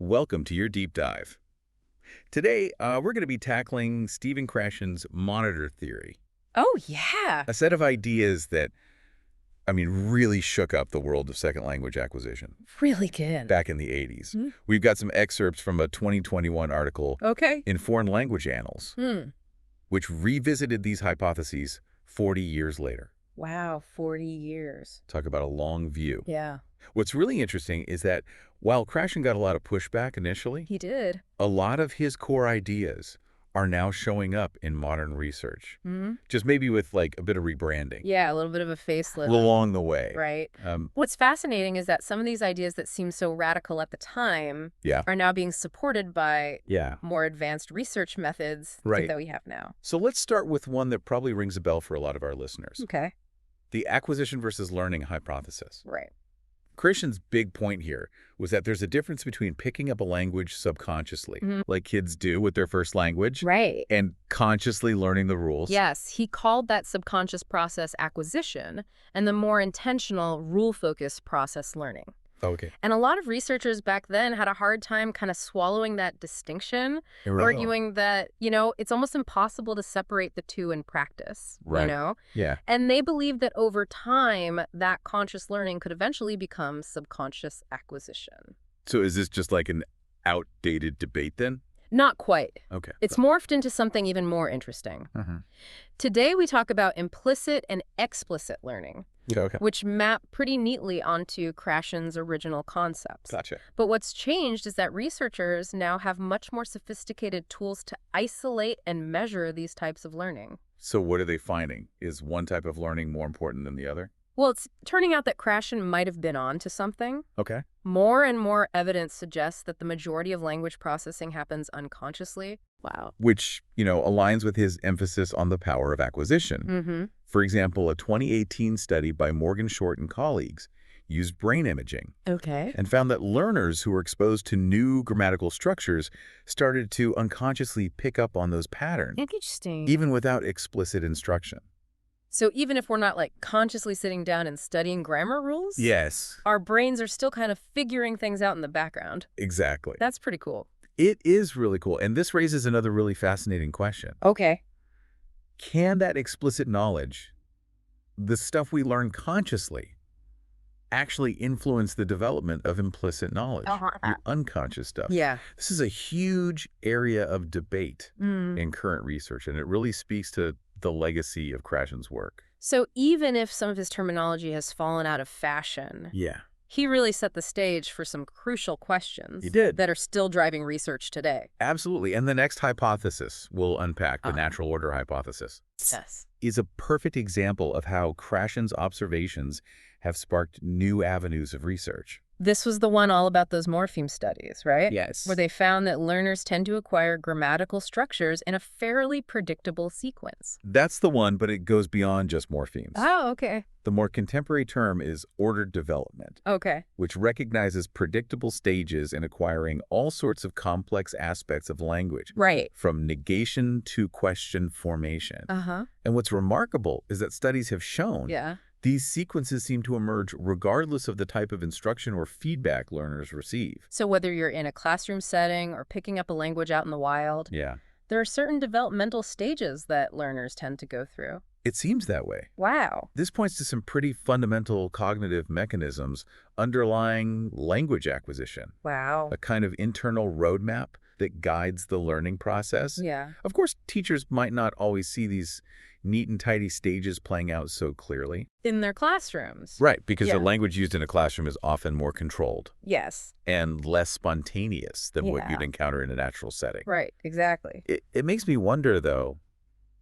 Welcome to your deep dive. Today, we're going to be tackling Stephen Krashen's monitor theory, Oh, yeah. a set of ideas that, really shook up the world of second language acquisition Really good. back in the 80s. Hmm. We've got some excerpts from a 2021 article Okay. in Foreign Language Annals, which revisited these hypotheses 40 years later. Wow, 40 years. Talk about a long view. Yeah, What's really interesting is that while Krashen got a lot of pushback initially, he did. a lot of his core ideas are now showing up in modern research. Just maybe with like a bit of rebranding Yeah, a little bit of a facelift. along the way. Right. Um, What's fascinating is that some of these ideas that seemed so radical at the time yeah. are now being supported by Yeah. more advanced research methods Right. that we have now. So let's start with one that probably rings a bell for a lot of our listeners. Okay. The acquisition versus learning hypothesis. Right. Krashen's big point here was that there's a difference between picking up a language subconsciously, like kids do with their first language, Right. and consciously learning the rules. Yes, he called that subconscious process acquisition and the more intentional, rule-focused process learning. Okay. And a lot of researchers back then had a hard time kind of swallowing that distinction, arguing that, it's almost impossible to separate the two in practice, Right. Yeah. And they believed that over time, that conscious learning could eventually become subconscious acquisition. So is this just like an outdated debate then? Not quite. Okay. It's morphed into something even more interesting. Today, we talk about implicit and explicit learning, Okay. which map pretty neatly onto Krashen's original concepts. Gotcha. But what's changed is that researchers now have much more sophisticated tools to isolate and measure these types of learning. So what are they finding? Is one type of learning more important than the other? Well, it's turning out that Krashen might have been on to something. Okay. More and more evidence suggests that the majority of language processing happens unconsciously. Wow. Which, aligns with his emphasis on the power of acquisition. For example, a 2018 study by Morgan Short and colleagues used brain imaging Okay. and found that learners who were exposed to new grammatical structures started to unconsciously pick up on those patterns, Interesting. even without explicit instruction. So even if we're not consciously sitting down and studying grammar rules, Yes, our brains are still kind of figuring things out in the background. exactly. That's pretty cool. It is really cool. And this raises another really fascinating question. Okay. Can that explicit knowledge, the stuff we learn consciously, actually influence the development of implicit knowledge, the unconscious stuff? Yeah. This is a huge area of debate in current research, and it really speaks to the legacy of Krashen's work. So even if some of his terminology has fallen out of fashion, Yeah. he really set the stage for some crucial questions He did. that are still driving research today. Absolutely. And the next hypothesis we'll unpack, the natural order hypothesis, Yes. is a perfect example of how Krashen's observations have sparked new avenues of research. This was the one all about those morpheme studies, right? Yes. Where they found that learners tend to acquire grammatical structures in a fairly predictable sequence. That's the one, but it goes beyond just morphemes. Oh, okay. The more contemporary term is ordered development, Okay. which recognizes predictable stages in acquiring all sorts of complex aspects of language, Right. from negation to question formation. Uh-huh. And what's remarkable is that studies have shown Yeah. these sequences seem to emerge regardless of the type of instruction or feedback learners receive. So whether you're in a classroom setting or picking up a language out in the wild, Yeah. there are certain developmental stages that learners tend to go through. It seems that way. Wow. This points to some pretty fundamental cognitive mechanisms underlying language acquisition, Wow. a kind of internal roadmap that guides the learning process. Yeah. Of course, teachers might not always see these neat and tidy stages playing out so clearly. In their classrooms. Right, because Yeah. the language used in a classroom is often more controlled Yes. and less spontaneous than what Yeah. you'd encounter in a natural setting. Right. Exactly. It makes me wonder, though,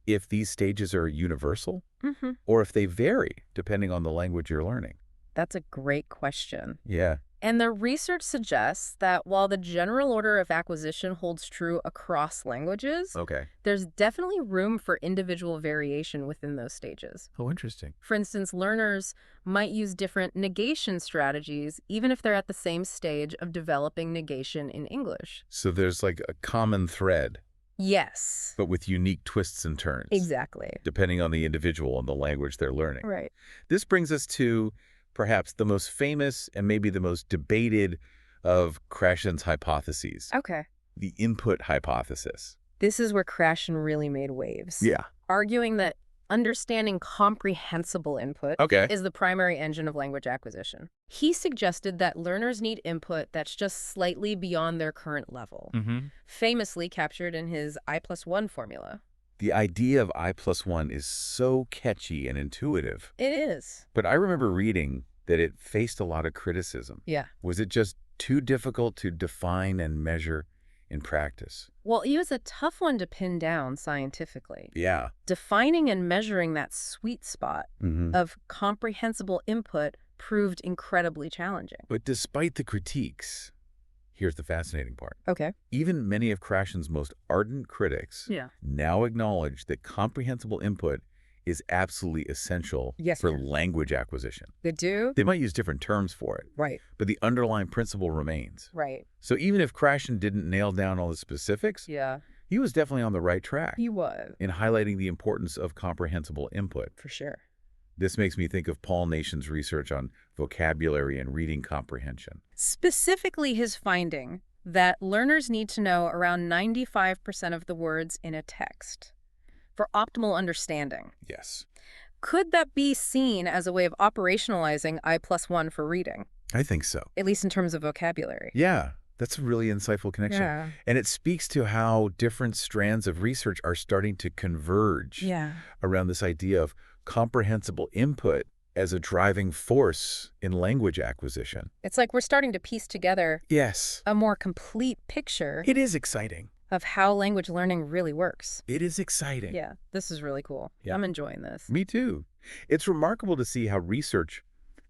if these stages are universal Mm-hmm. or if they vary depending on the language you're learning. That's a great question. Yeah. And the research suggests that while the general order of acquisition holds true across languages, Okay. there's definitely room for individual variation within those stages. Oh, interesting. For instance, learners might use different negation strategies, even if they're at the same stage of developing negation in English. So there's like a common thread, Yes. but with unique twists and turns. Exactly. Depending on the individual and the language they're learning. Right. This brings us to perhaps the most famous and maybe the most debated of Krashen's hypotheses, Okay. the input hypothesis. This is where Krashen really made waves. Yeah. Arguing that understanding comprehensible input Okay. is the primary engine of language acquisition. He suggested that learners need input that's just slightly beyond their current level, famously captured in his I+1 formula. The idea of I+1 is so catchy and intuitive. It is. But I remember reading that it faced a lot of criticism. Yeah. Was it just too difficult to define and measure in practice? Well, it was a tough one to pin down scientifically. Yeah. Defining and measuring that sweet spot of comprehensible input proved incredibly challenging. But despite the critiques, here's the fascinating part. Okay. Even many of Krashen's most ardent critics now acknowledge that comprehensible input is absolutely essential for language acquisition. They do? They might use different terms for it, Right. but the underlying principle remains. Right. So even if Krashen didn't nail down all the specifics, Yeah. he was definitely on the right track He was. in highlighting the importance of comprehensible input. For sure. This makes me think of Paul Nation's research on vocabulary and reading comprehension. Specifically his finding that learners need to know around 95% of the words in a text for optimal understanding. Yes. Could that be seen as a way of operationalizing I+1 for reading, I think so. at least in terms of vocabulary? Yeah, that's a really insightful connection. Yeah. And it speaks to how different strands of research are starting to converge around this idea of comprehensible input as a driving force in language acquisition. It's like we're starting to piece together Yes. a more complete picture It is exciting. of how language learning really works. It is exciting. Yeah, this is really cool. Yeah. I'm enjoying this. Me too. It's remarkable to see how research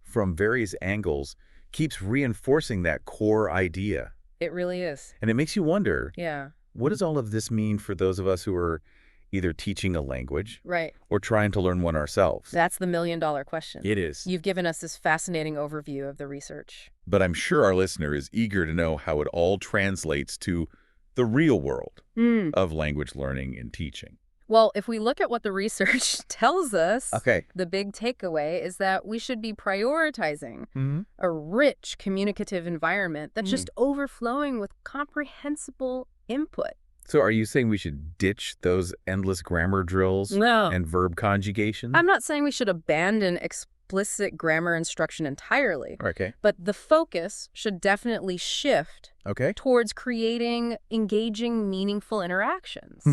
from various angles keeps reinforcing that core idea. It really is. And it makes you wonder, Yeah. what does all of this mean for those of us who are either teaching a language Right. or trying to learn one ourselves? That's the million-dollar question. It is. You've given us this fascinating overview of the research. But I'm sure our listener is eager to know how it all translates to the real world of language learning and teaching. Well, if we look at what the research tells us, Okay. the big takeaway is that we should be prioritizing a rich communicative environment that's just overflowing with comprehensible input. So are you saying we should ditch those endless grammar drills No. and verb conjugation? I'm not saying we should abandon explicit grammar instruction entirely, Okay. but the focus should definitely shift Okay. towards creating engaging, meaningful interactions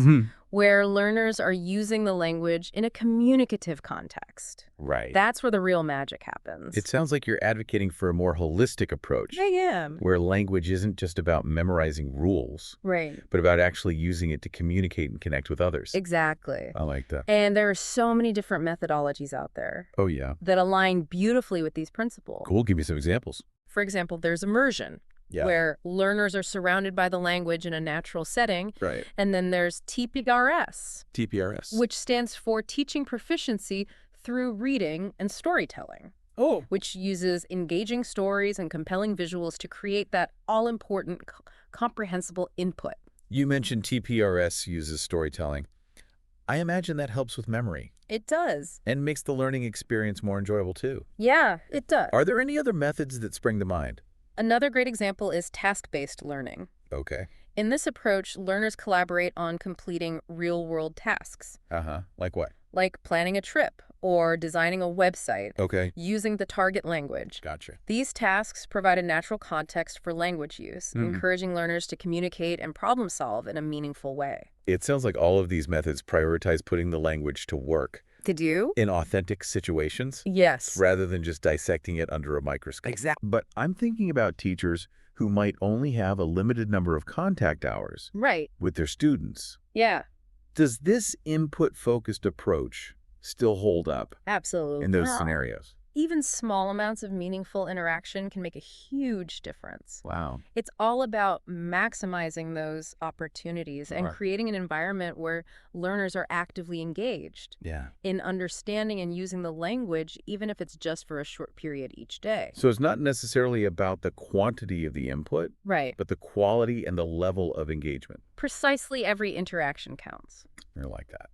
where learners are using the language in a communicative context. Right. That's where the real magic happens. It sounds like you're advocating for a more holistic approach I am. where language isn't just about memorizing rules, Right. but about actually using it to communicate and connect with others. Exactly. I like that. And there are so many different methodologies out there Oh, yeah. that align beautifully with these principles. Cool. Give me some examples. For example, there's immersion, where learners are surrounded by the language in a natural setting. Right. And then there's TPRS, TPRS. which stands for Teaching Proficiency Through Reading and Storytelling, Oh. which uses engaging stories and compelling visuals to create that all-important comprehensible input. You mentioned TPRS uses storytelling. I imagine that helps with memory It does. and makes the learning experience more enjoyable too. Yeah, it does. Are there any other methods that spring to mind? Another great example is task-based learning. Okay. In this approach, learners collaborate on completing real-world tasks, Like what? like planning a trip or designing a website Okay. using the target language. Gotcha. These tasks provide a natural context for language use, encouraging learners to communicate and problem solve in a meaningful way. It sounds like all of these methods prioritize putting the language to work Did you? in authentic situations Yes. rather than just dissecting it under a microscope. Exactly. But I'm thinking about teachers who might only have a limited number of contact hours Right. with their students. Yeah, Does this input-focused approach still hold up absolutely. in those scenarios? Even small amounts of meaningful interaction can make a huge difference. Wow. It's all about maximizing those opportunities and Right. creating an environment where learners are actively engaged Yeah. in understanding and using the language, even if it's just for a short period each day. So it's not necessarily about the quantity of the input, Right. but the quality and the level of engagement. Precisely every interaction counts. I like that.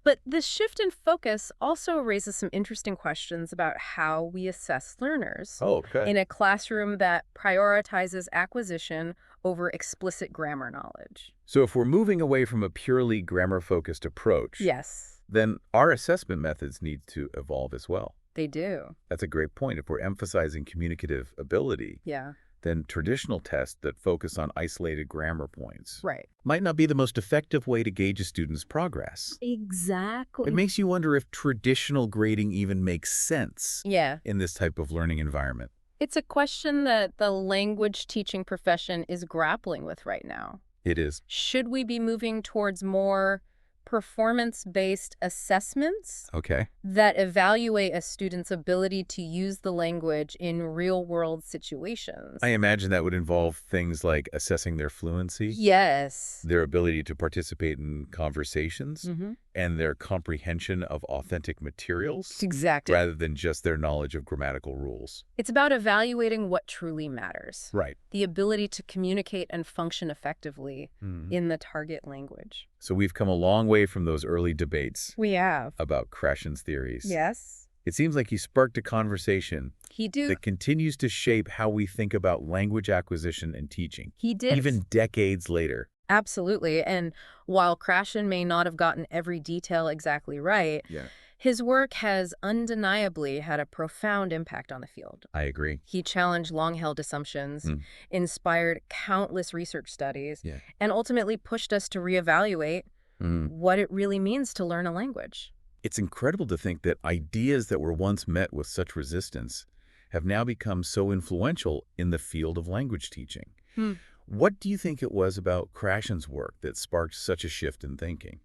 But this shift in focus also raises some interesting questions about how we assess learners Oh, okay. in a classroom that prioritizes acquisition over explicit grammar knowledge. So if we're moving away from a purely grammar-focused approach, Yes, then our assessment methods need to evolve as well. they do. That's a great point. If we're emphasizing communicative ability, Yeah, then traditional tests that focus on isolated grammar points right. might not be the most effective way to gauge a student's progress. Exactly. It makes you wonder if traditional grading even makes sense Yeah. in this type of learning environment. It's a question that the language teaching profession is grappling with right now. It is. Should we be moving towards more performance-based assessments Okay. that evaluate a student's ability to use the language in real-world situations? I imagine that would involve things like assessing their fluency, Yes. their ability to participate in conversations, Mm-hmm. and their comprehension of authentic materials, Exactly. rather than just their knowledge of grammatical rules. It's about evaluating what truly matters. Right. The ability to communicate and function effectively Mhm. in the target language. So we've come a long way from those early debates We have. about Krashen's theories. Yes. It seems like he sparked a conversation He did. that continues to shape how we think about language acquisition and teaching, He did. even decades later. Absolutely. And while Krashen may not have gotten every detail exactly right, Yeah, his work has undeniably had a profound impact on the field. I agree. He challenged long-held assumptions, Mm. inspired countless research studies, Yeah. and ultimately pushed us to reevaluate Mm. what it really means to learn a language. It's incredible to think that ideas that were once met with such resistance have now become so influential in the field of language teaching. Hmm. What do you think it was about Krashen's work that sparked such a shift in thinking?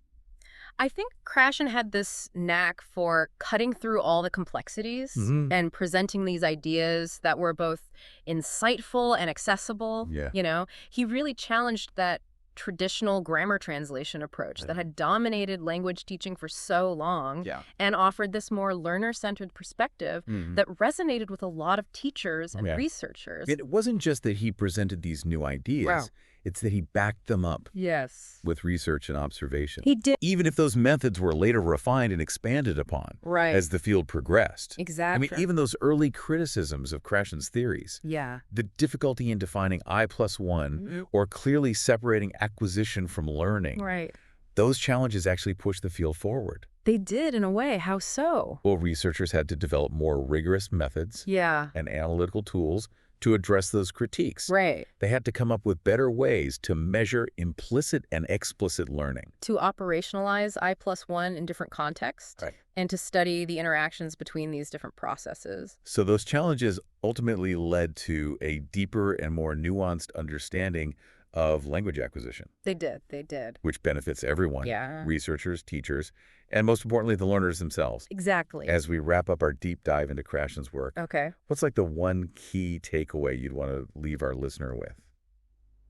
I think Krashen had this knack for cutting through all the complexities Mhm. and presenting these ideas that were both insightful and accessible. Yeah. He really challenged that traditional grammar translation approach that had dominated language teaching for so long Yeah. and offered this more learner-centered perspective Mhm. that resonated with a lot of teachers and Yeah. researchers. It wasn't just that he presented these new ideas. Wow. It's that he backed them up Yes. with research and observation. He did. Even if those methods were later refined and expanded upon Right. as the field progressed. Exactly. I mean, even those early criticisms of Krashen's theories, Yeah. the difficulty in defining I+1 or clearly separating acquisition from learning, Right. those challenges actually pushed the field forward. They did, in a way. How so? Well, researchers had to develop more rigorous methods Yeah. and analytical tools to address those critiques. Right. They had to come up with better ways to measure implicit and explicit learning. To operationalize I+1 in different contexts Right. and to study the interactions between these different processes. So those challenges ultimately led to a deeper and more nuanced understanding of language acquisition, They did. They did. which benefits everyone, Yeah. researchers, teachers, and most importantly, the learners themselves. Exactly. As we wrap up our deep dive into Krashen's work, Okay. what's like the one key takeaway you'd want to leave our listener with?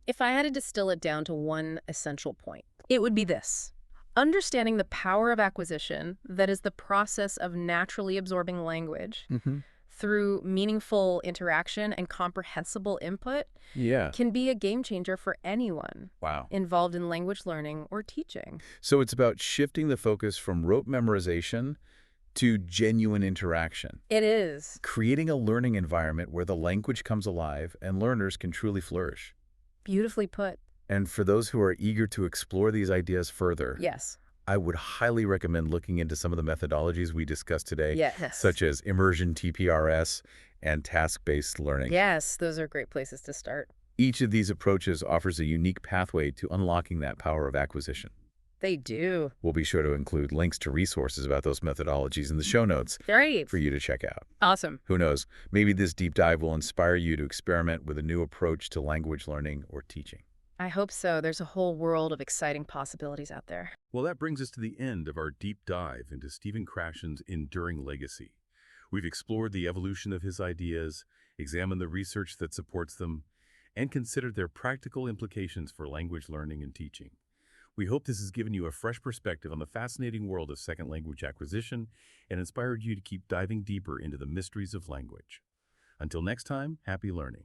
If I had to distill it down to one essential point, it would be this. Understanding the power of acquisition, that is the process of naturally absorbing language through meaningful interaction and comprehensible input, Yeah. can be a game changer for anyone Wow. involved in language learning or teaching. So it's about shifting the focus from rote memorization to genuine interaction, It is. creating a learning environment where the language comes alive and learners can truly flourish. Beautifully put. And for those who are eager to explore these ideas further, Yes. I would highly recommend looking into some of the methodologies we discussed today, Yes. such as immersion TPRS and task-based learning. Yes, those are great places to start. Each of these approaches offers a unique pathway to unlocking that power of acquisition. They do. We'll be sure to include links to resources about those methodologies in the show notes Great. for you to check out. Awesome. Who knows, maybe this deep dive will inspire you to experiment with a new approach to language learning or teaching. I hope so. There's a whole world of exciting possibilities out there. Well, that brings us to the end of our deep dive into Stephen Krashen's enduring legacy. We've explored the evolution of his ideas, examined the research that supports them, and considered their practical implications for language learning and teaching. We hope this has given you a fresh perspective on the fascinating world of second language acquisition and inspired you to keep diving deeper into the mysteries of language. Until next time, happy learning.